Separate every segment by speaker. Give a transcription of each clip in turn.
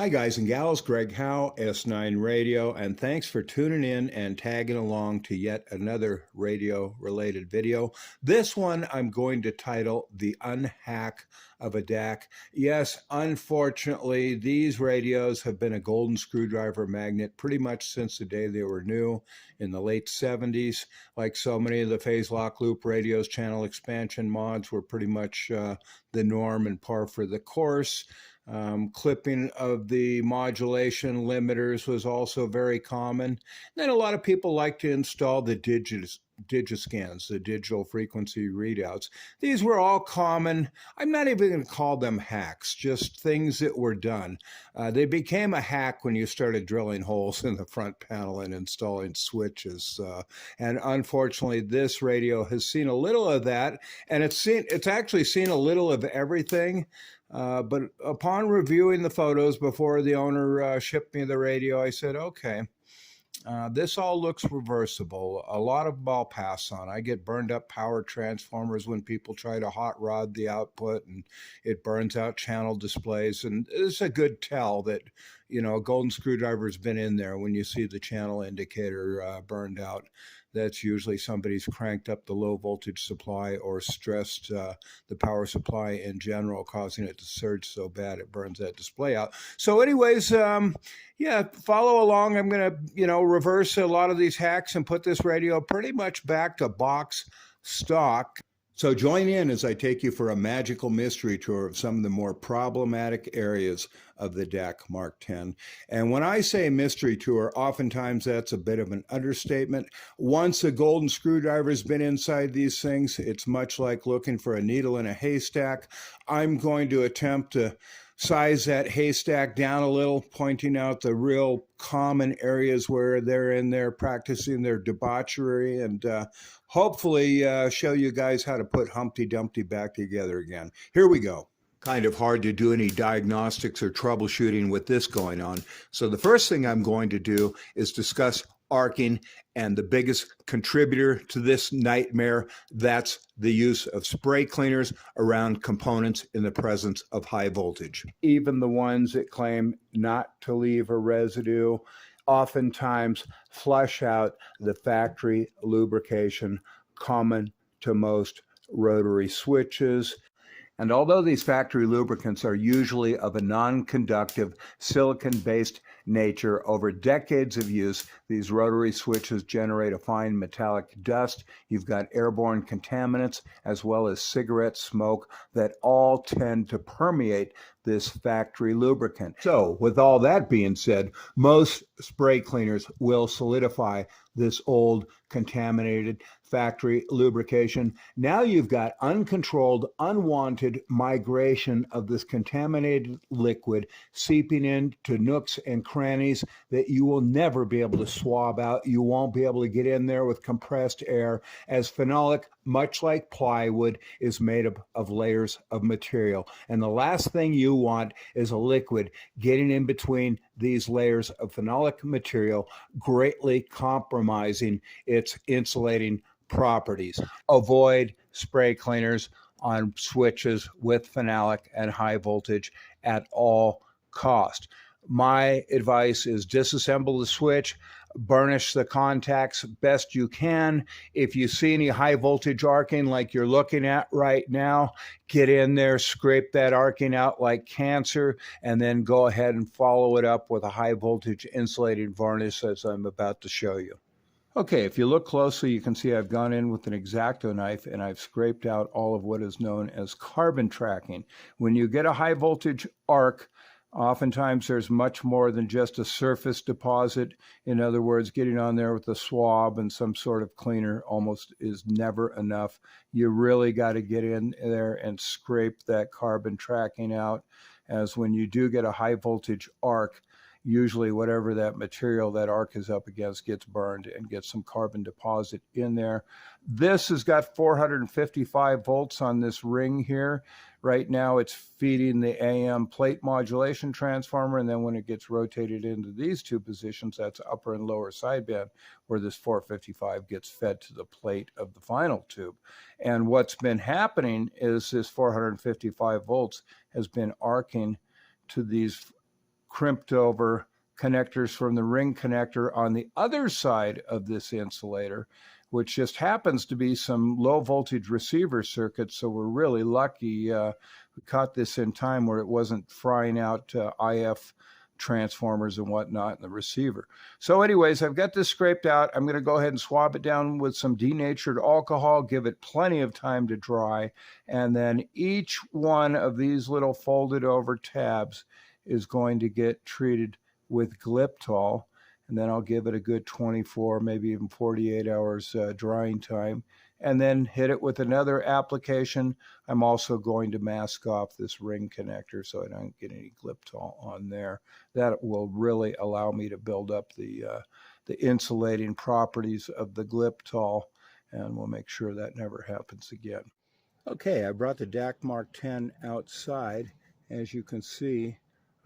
Speaker 1: Hi, guys and gals. Greg Howe, S9 Radio, and thanks for tuning in and tagging along to yet another radio-related video. This one I'm going to title The Unhack of a DAK. Yes, unfortunately, these radios have been a golden screwdriver magnet pretty much since the day they were new in the late 70s. Like so many of the phase lock loop radios, channel expansion mods were pretty much the norm and par for the course. Clipping of the modulation limiters was also very common. And then a lot of people like to install the digiscans, the digital frequency readouts. These were all common. I'm not even going to call them hacks, just things that were done. They became a hack when you started drilling holes in the front panel and installing switches. And unfortunately, this radio has seen a little of that, and it's actually seen a little of everything. But upon reviewing the photos before the owner shipped me the radio, I said, okay, this all looks reversible. A lot of them I'll pass on. I get burned up power transformers when people try to hot rod the output and it burns out channel displays. And it's a good tell that, you know, a golden screwdriver has been in there when you see the channel indicator burned out. That's usually somebody's cranked up the low voltage supply or stressed the power supply in general, causing it to surge so bad it burns that display out. So anyways, yeah, follow along. I'm going to, reverse a lot of these hacks and put this radio pretty much back to box stock. So join in as I take you for a magical mystery tour of some of the more problematic areas of the DAK Mark X. And when I say mystery tour, oftentimes that's a bit of an understatement. Once a golden screwdriver has been inside these things, it's much like looking for a needle in a haystack. I'm going to attempt to size that haystack down a little, pointing out the real common areas where they're in there practicing their debauchery, and hopefully show you guys how to put Humpty Dumpty back together again. Here we go. Kind of hard to do any diagnostics or troubleshooting with this going on. So the first thing I'm going to do is discuss arcing, and the biggest contributor to this nightmare, that's the use of spray cleaners around components in the presence of high voltage. Even the ones that claim not to leave a residue oftentimes flush out the factory lubrication common to most rotary switches. And although these factory lubricants are usually of a non-conductive silicon-based nature, over decades of use, these rotary switches generate a fine metallic dust. You've got airborne contaminants as well as cigarette smoke that all tend to permeate this factory lubricant. So with all that being said, most spray cleaners will solidify this old contaminated factory lubrication. Now you've got uncontrolled, unwanted migration of this contaminated liquid seeping into nooks and crannies that you will never be able to swab out. You won't be able to get in there with compressed air, as phenolic, much like plywood, is made up of layers of material. And the last thing you want is a liquid getting in between these layers of phenolic material, greatly compromising its insulating properties. Avoid spray cleaners on switches with phenolic and high voltage at all cost. My advice is disassemble the switch, burnish the contacts best you can. If you see any high voltage arcing like you're looking at right now, get in there, scrape that arcing out like cancer, and then go ahead and follow it up with a high voltage insulating varnish as I'm about to show you. Okay, if you look closely, you can see I've gone in with an X-Acto knife and I've scraped out all of what is known as carbon tracking. When you get a high voltage arc, oftentimes there's much more than just a surface deposit. In other words, getting on there with a swab and some sort of cleaner almost is never enough. You really got to get in there and scrape that carbon tracking out, as when you do get a high voltage arc, usually whatever that material that arc is up against gets burned and gets some carbon deposit in there. This has got 455 volts on this ring here. Right now it's feeding the AM plate modulation transformer, and then when it gets rotated into these two positions, that's upper and lower sideband, where this 455 gets fed to the plate of the final tube. And what's been happening is this 455 volts has been arcing to these crimped over connectors from the ring connector on the other side of this insulator, which just happens to be some low voltage receiver circuits. So we're really lucky we caught this in time where it wasn't frying out IF transformers and whatnot in the receiver. So anyways, I've got this scraped out. I'm going to go ahead and swab it down with some denatured alcohol, give it plenty of time to dry, and then each one of these little folded over tabs is going to get treated with Gliptol, and then I'll give it a good 24, maybe even 48 hours drying time, and then hit it with another application. I'm also going to mask off this ring connector so I don't get any Gliptol on there. That will really allow me to build up the insulating properties of the Gliptol, and we'll make sure that never happens again. Okay, I brought the DAK Mark 10 outside. As you can see,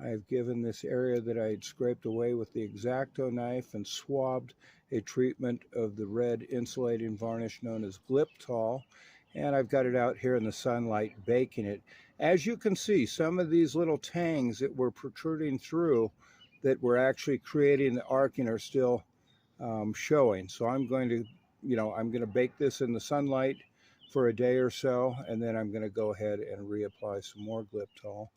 Speaker 1: I've given this area that I had scraped away with the X-Acto knife and swabbed a treatment of the red insulating varnish known as Gliptol, and I've got it out here in the sunlight baking it. As you can see, some of these little tangs that were protruding through that were actually creating the arcing are still showing. So I'm going to bake this in the sunlight for a day or so, and then I'm going to go ahead and reapply some more Gliptol.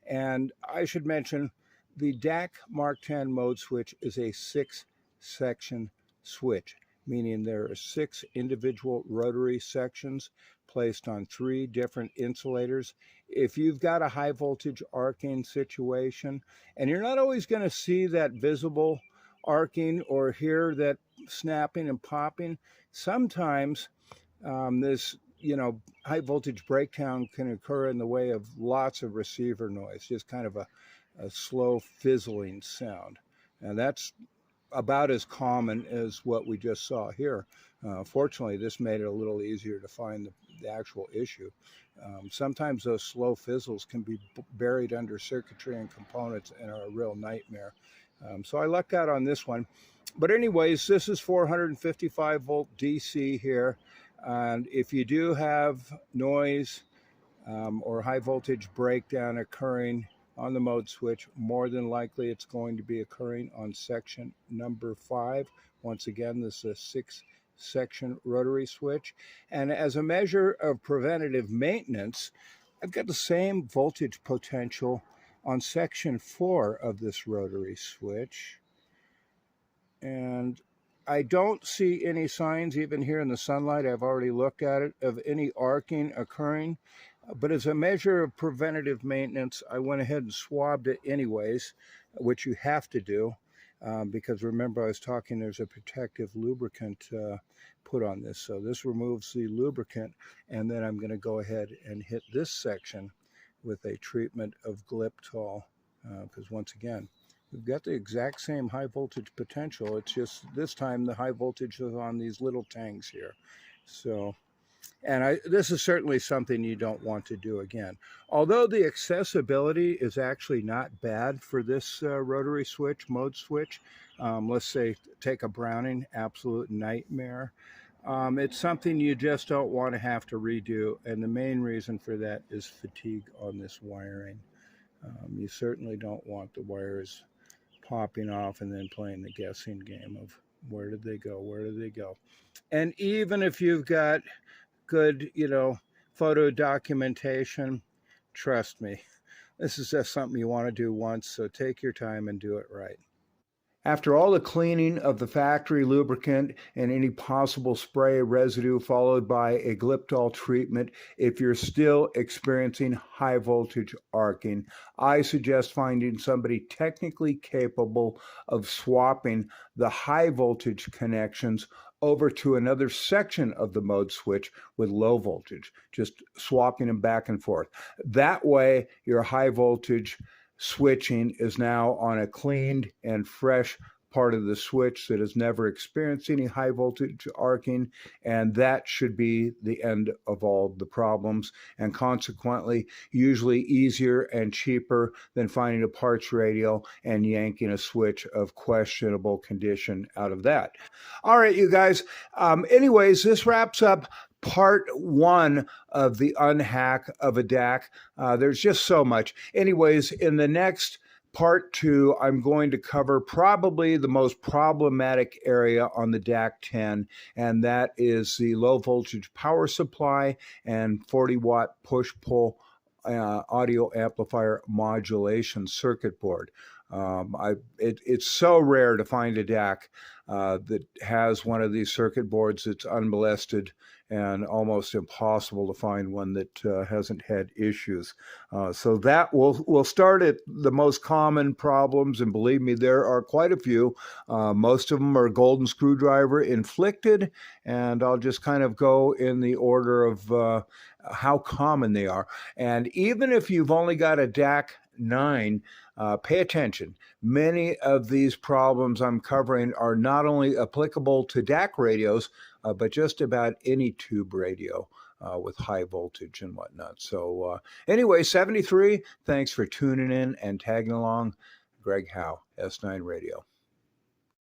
Speaker 1: And I should mention the DAK Mark 10 mode switch is a 6-section switch, meaning there are 6 individual rotary sections placed on 3 different insulators. If you've got a high voltage arcing situation, and you're not always going to see that visible arcing or hear that snapping and popping, sometimes this high voltage breakdown can occur in the way of lots of receiver noise, just kind of a slow fizzling sound. And that's about as common as what we just saw here. Fortunately, this made it a little easier to find the actual issue. Sometimes those slow fizzles can be buried under circuitry and components and are a real nightmare. So I lucked out on this one. But anyways, this is 455 volt DC here. And if you do have noise or high voltage breakdown occurring on the mode switch, more than likely it's going to be occurring on section number 5. Once again, this is a 6-section rotary switch. And as a measure of preventative maintenance, I've got the same voltage potential on section 4 of this rotary switch. And I don't see any signs, even here in the sunlight, I've already looked at it, of any arcing occurring. But as a measure of preventative maintenance, I went ahead and swabbed it anyways, which you have to do, because remember I was talking, there's a protective lubricant put on this. So this removes the lubricant, and then I'm going to go ahead and hit this section with a treatment of Gliptol, because once again, we've got the exact same high voltage potential. It's just this time the high voltage is on these little tanks here. So, and this is certainly something you don't want to do again. Although the accessibility is actually not bad for this rotary switch, mode switch. Let's say take a Browning, absolute nightmare. It's something you just don't want to have to redo. And the main reason for that is fatigue on this wiring. You certainly don't want the wires popping off and then playing the guessing game of where did they go, where did they go. And even if you've got good, photo documentation, trust me, this is just something you want to do once, so take your time and do it right. After all the cleaning of the factory lubricant and any possible spray residue followed by a Gliptol treatment, if you're still experiencing high voltage arcing, I suggest finding somebody technically capable of swapping the high voltage connections over to another section of the mode switch with low voltage, just swapping them back and forth. That way, your high voltage switching is now on a cleaned and fresh part of the switch that has never experienced any high voltage arcing, and that should be the end of all the problems, and consequently usually easier and cheaper than finding a parts radio and yanking a switch of questionable condition out of that. All right, you guys, anyways, this wraps up part 1 of the unhack of a DAK. There's just so much. Anyways, in the next part 2, I'm going to cover probably the most problematic area on the DAC 10, and that is the low voltage power supply and 40-watt push-pull audio amplifier modulation circuit board. It's so rare to find a DAC that has one of these circuit boards that's unmolested, and almost impossible to find one that hasn't had issues. So that we'll start at the most common problems, and believe me, there are quite a few. Most of them are golden screwdriver inflicted, and I'll just kind of go in the order of how common they are. And even if you've only got a DAC 9, pay attention. Many of these problems I'm covering are not only applicable to DAC radios, but just about any tube radio with high voltage and whatnot. So anyway, 73, thanks for tuning in and tagging along. Greg Howe, S9 Radio.